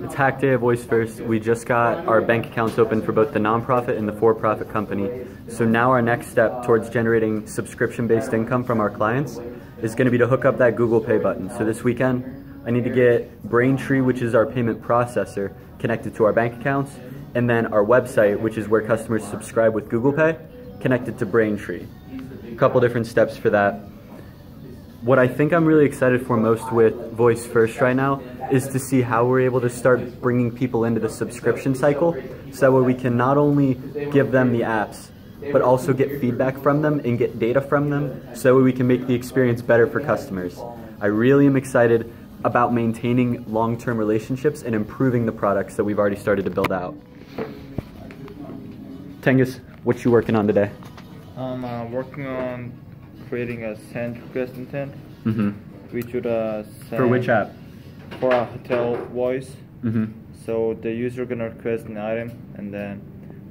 It's Hack Day at Voice First. We just got our bank accounts open for both the nonprofit and the for-profit company. So now our next step towards generating subscription-based income from our clients is going to be to hook up that Google Pay button. So this weekend, I need to get Braintree, which is our payment processor, connected to our bank accounts, and then our website, which is where customers subscribe with Google Pay, connected to Braintree. A couple different steps for that. What I think I'm really excited for most with Voice First right now is to see how we're able to start bringing people into the subscription cycle, so that way we can not only give them the apps, but also get feedback from them and get data from them, so that way we can make the experience better for customers. I really am excited about maintaining long-term relationships and improving the products that we've already started to build out. Tengus, what you working on today? I'm working on creating a send request intent. We should send for which app? For a hotel voice. Mm-hmm. So the user gonna request an item, and then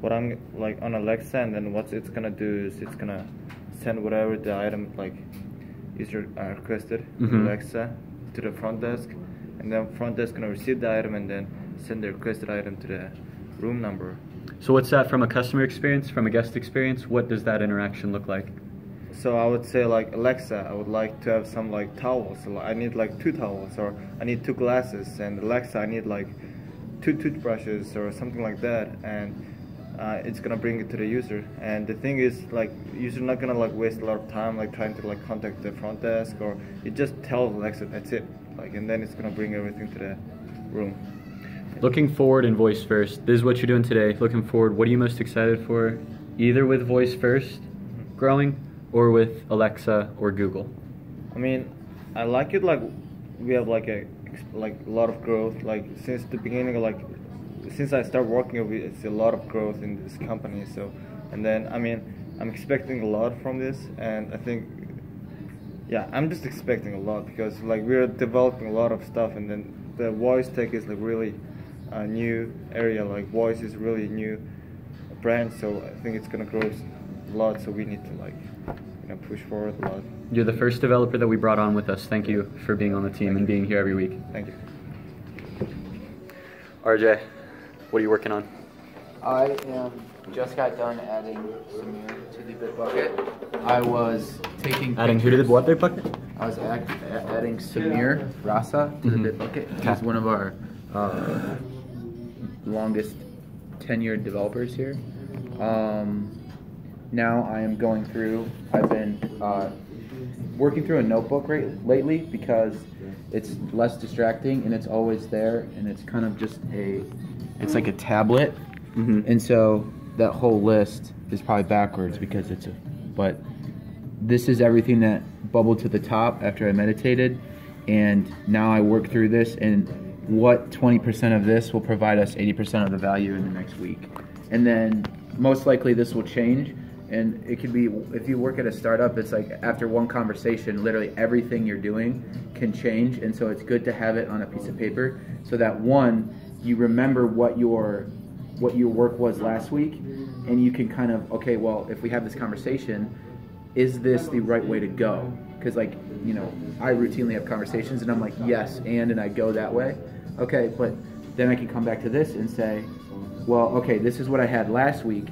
what I'm like on Alexa, and then what it's gonna do is it's gonna send whatever the item like user requested Alexa to the front desk, and then front desk gonna receive the item and then send the requested item to the room number. So what's that from a customer experience, from a guest experience? What does that interaction look like? So I would say like, Alexa, I would like to have some like towels. So I need like 2 towels, or I need 2 glasses, and Alexa, I need like 2 toothbrushes or something like that, and it's gonna bring it to the user. And the thing is, like, user not gonna like waste a lot of time like trying to like contact the front desk, or it just tells Alexa that's it, like, and then it's gonna bring everything to the room. Looking forward in Voice First, this is what you're doing today. Looking forward, what are you most excited for, either with Voice First growing or with Alexa or Google? I mean, I like it, like we have like a lot of growth, like since the beginning, like since I started working with, it's a lot of growth in this company. So, and then I mean, I'm expecting a lot from this, and I think, yeah, I'm just expecting a lot, because like we're developing a lot of stuff, and then the voice tech is like really a new area. Like voice is really new brand, so I think it's gonna grow a lot. So we need to like, you know, push forward a lot. You're the first developer that we brought on with us. Thank you for being on the team and being here every week. Thank you. RJ, what are you working on? I just got done adding Samir to the Bitbucket. I was taking Adding who to the what bucket? I was adding Samir Rasa to the Bitbucket. He's one of our longest tenured developers here. Now I am going through, I've been working through a notebook lately, because it's less distracting and it's always there, and it's kind of just it's like a tablet. And so that whole list is probably backwards because but this is everything that bubbled to the top after I meditated, and now I work through this, and what 20% of this will provide us 80% of the value in the next week. And then most likely this will change. And it could be, if you work at a startup, it's like after one conversation, literally everything you're doing can change. And so it's good to have it on a piece of paper, so that one, you remember what your work was last week, and you can kind of, okay, well, if we have this conversation, is this the right way to go? Because, like, you know, I routinely have conversations and I'm like, yes, and I go that way. Okay, but then I can come back to this and say, well, okay, this is what I had last week.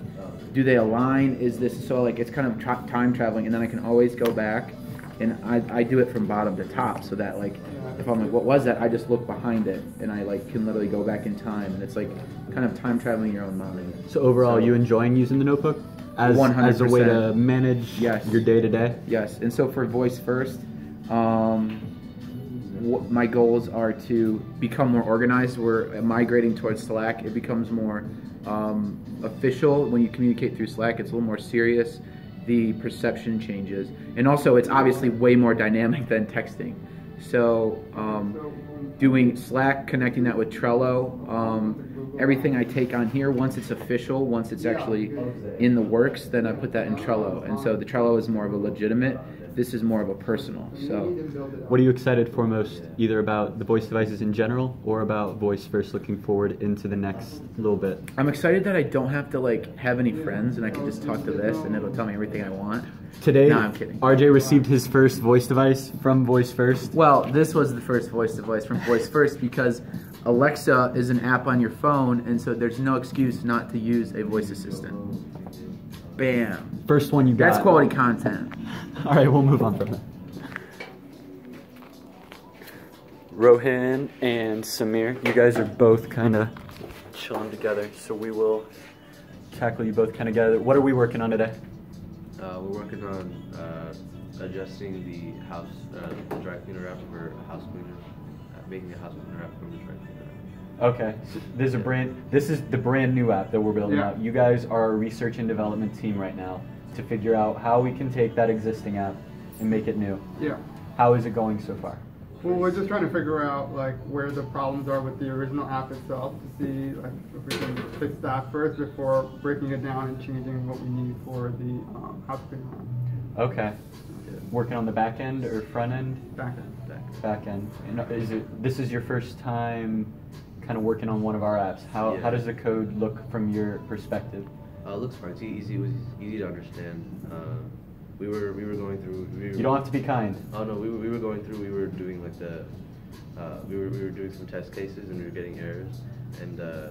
Do they align? Is this, so like it's kind of time traveling, and then I can always go back, and I do it from bottom to top, so that like if I'm like, what was that? I just look behind it, and I like can literally go back in time, and it's like kind of time traveling in your own mind. So overall, you enjoying using the notebook as 100%. A way to manage your day to day? Yes, and so for Voice First, my goals are to become more organized. We're migrating towards Slack. It becomes more official when you communicate through Slack. It's a little more serious. The perception changes, and also it's obviously way more dynamic than texting. So doing Slack, connecting that with Trello, everything I take on here, once it's official, once it's actually in the works, then I put that in Trello. And so the Trello is more of a legitimate, this is more of a personal. So what are you excited for most, either about the voice devices in general or about Voice First looking forward into the next little bit? I'm excited that I don't have to like have any friends, and I can just talk to this and it'll tell me everything I want. Today, No, I'm kidding. RJ received his first voice device from Voice First. Well, this was the first voice device from Voice First because Alexa is an app on your phone, and so there's no excuse not to use a voice assistant. Bam. First one you got. That's quality content. All right, we'll move on from that. Rohan and Samir, you guys are both kind of chilling together, so we will tackle you both kind of together. What are we working on today? We're working on adjusting the dry cleaner app for house cleaners, making a house cleaner app from the dry cleaner app. Okay, so this is the brand new app that we're building out. You guys are our research and development team right now to figure out how we can take that existing app and make it new. Yeah. How is it going so far? Well, we're just trying to figure out like where the problems are with the original app itself to see like if we can fix that first before breaking it down and changing what we need for the housekeeping app. Okay. Working on the back end or front end? Back end. Back end. And this is your first time kind of working on one of our apps. How does the code look from your perspective? It looks fine. It's easy. It was easy to understand. We were going through. You don't have to be kind. Oh no, we were going through. We were doing like we were doing some test cases and we were getting errors, and I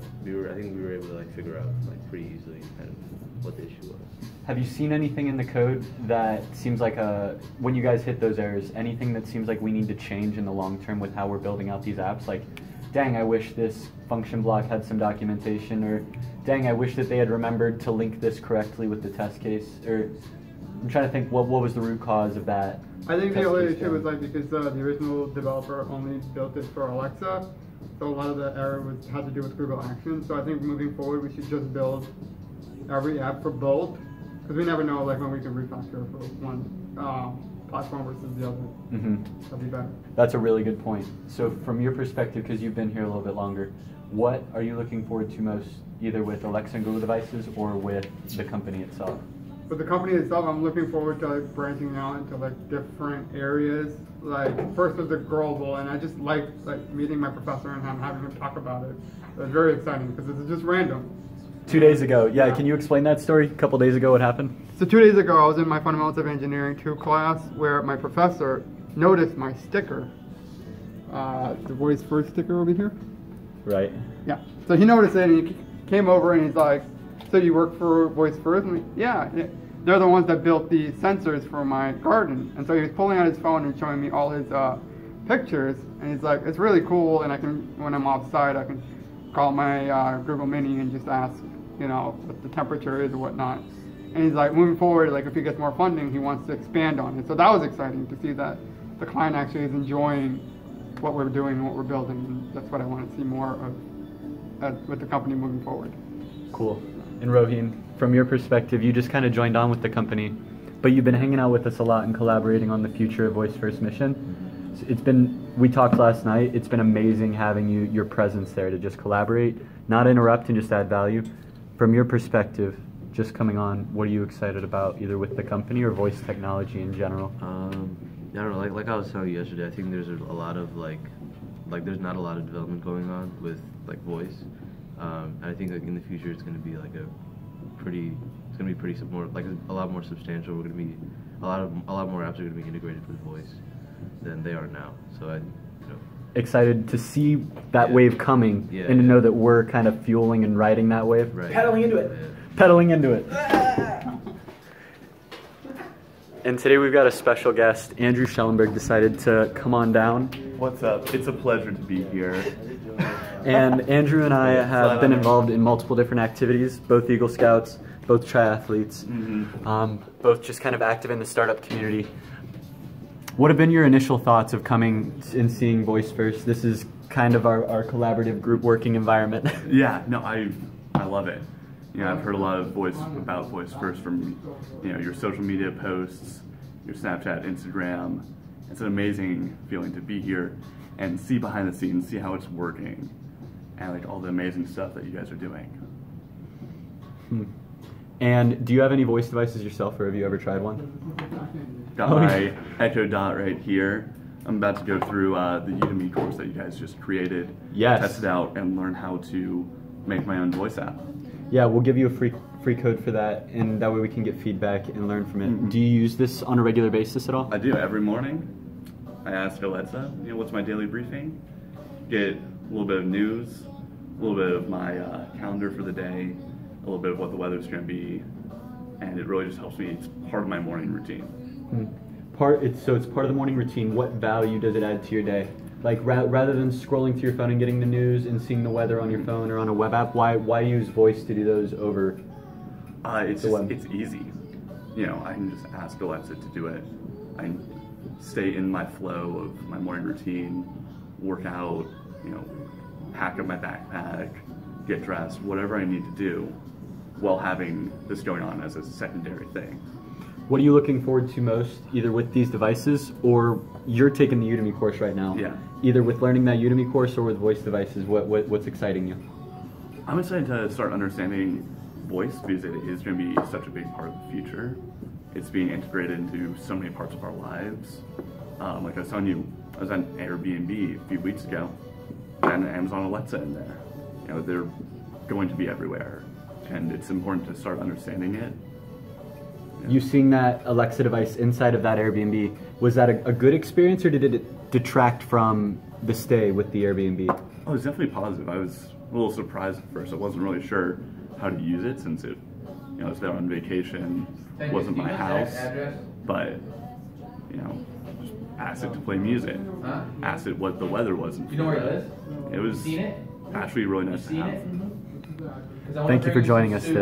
think we were able to like figure out like pretty easily kind of what the issue was. Have you seen anything in the code that seems like when you guys hit those errors, anything that seems like we need to change in the long term with how we're building out these apps? Like, dang, I wish this function block had some documentation, or dang, I wish that they had remembered to link this correctly with the test case, or I'm trying to think what was the root cause of that. I think the only issue was like because the original developer only built it for Alexa, so a lot of the error had to do with Google Actions. So I think moving forward we should just build every app for both, because we never know like when we can refactor for one platform versus the other. That'd be better. That's a really good point. So from your perspective, because you've been here a little bit longer, what are you looking forward to most, either with Alexa and Google devices or with the company itself? For the company itself, I'm looking forward to like branching out into like different areas. Like first was the growable, and I just like meeting my professor and having him talk about it. It was very exciting because it's just random. 2 days ago, can you explain that story? A couple days ago, what happened? So 2 days ago, I was in my Fundamentals of Engineering 2 class where my professor noticed my sticker, the Voice First sticker over here. Right. Yeah. So he noticed it and he came over and he's like, "So you work for Voice First?" I'm like, "Yeah. They're the ones that built the sensors for my garden." And so he was pulling out his phone and showing me all his pictures, and he's like, "It's really cool." And I can, when I'm outside, I can call my Google Mini and just ask, what the temperature is or whatnot. And he's like, moving forward, like if he gets more funding, he wants to expand on it. So that was exciting to see that the client actually is enjoying what we're doing and what we're building. And that's what I want to see more of with the company moving forward. Cool. And Roheen, from your perspective, you just kind of joined on with the company, but you've been hanging out with us a lot and collaborating on the future of Voice First mission. So we talked last night, it's been amazing having your presence there to just collaborate, not interrupt and just add value. From your perspective, just coming on, what are you excited about, either with the company or voice technology in general? I don't know, like I was telling you yesterday, I think there's a lot of there's not a lot of development going on with like voice. And I think like in the future it's going to be like a lot more substantial. We're going to be a lot more apps are going to be integrated with voice than they are now. So excited to see that wave coming and to know that we're kind of fueling and riding that wave. Right. Pedaling into it. Pedaling into it. And today we've got a special guest. Andrew Schellenberg decided to come on down. What's up? It's a pleasure to be here. And Andrew and I have been involved in multiple different activities, both Eagle Scouts, both triathletes, both just kind of active in the startup community. What have been your initial thoughts of coming and seeing Voice First? This is kind of our collaborative group working environment. Yeah, no, I love it. I've heard a lot of about Voice First from your social media posts, your Snapchat, Instagram. It's an amazing feeling to be here and see behind the scenes, see how it's working, and like all the amazing stuff that you guys are doing. And do you have any voice devices yourself, or have you ever tried one? Got my Echo Dot right here. I'm about to go through the Udemy course that you guys just created. Yes. Test it out and learn how to make my own voice app. Yeah, we'll give you a free code for that, and that way we can get feedback and learn from it. Mm-hmm. Do you use this on a regular basis at all? I do. Every morning, I ask Alexa, what's my daily briefing? Get a little bit of news, a little bit of my calendar for the day, a little bit of what the weather's going to be, and it really just helps me. It's part of my morning routine. So it's part of the morning routine. What value does it add to your day? Like rather than scrolling through your phone and getting the news and seeing the weather on your phone or on a web app, why use voice to do those over? It's easy. I can just ask Alexa to do it. I can stay in my flow of my morning routine, work out, pack up my backpack, get dressed, whatever I need to do, while having this going on as a secondary thing. What are you looking forward to most, either with these devices or you're taking the Udemy course right now? Yeah. Either with learning that Udemy course or with voice devices, what's exciting you? I'm excited to start understanding voice because it is going to be such a big part of the future. It's being integrated into so many parts of our lives. Like I was telling you, I was on Airbnb a few weeks ago, and Amazon Alexa in there. They're going to be everywhere, and it's important to start understanding it. You seeing that Alexa device inside of that Airbnb, was that a good experience, or did it detract from the stay with the Airbnb? Oh, it was definitely positive. I was a little surprised at first. I wasn't really sure how to use it since it, I was there on vacation. It wasn't my house, but just asked it to play music. Asked it what the weather was. You know where it is? It was actually really nice to have. Thank you for joining us today.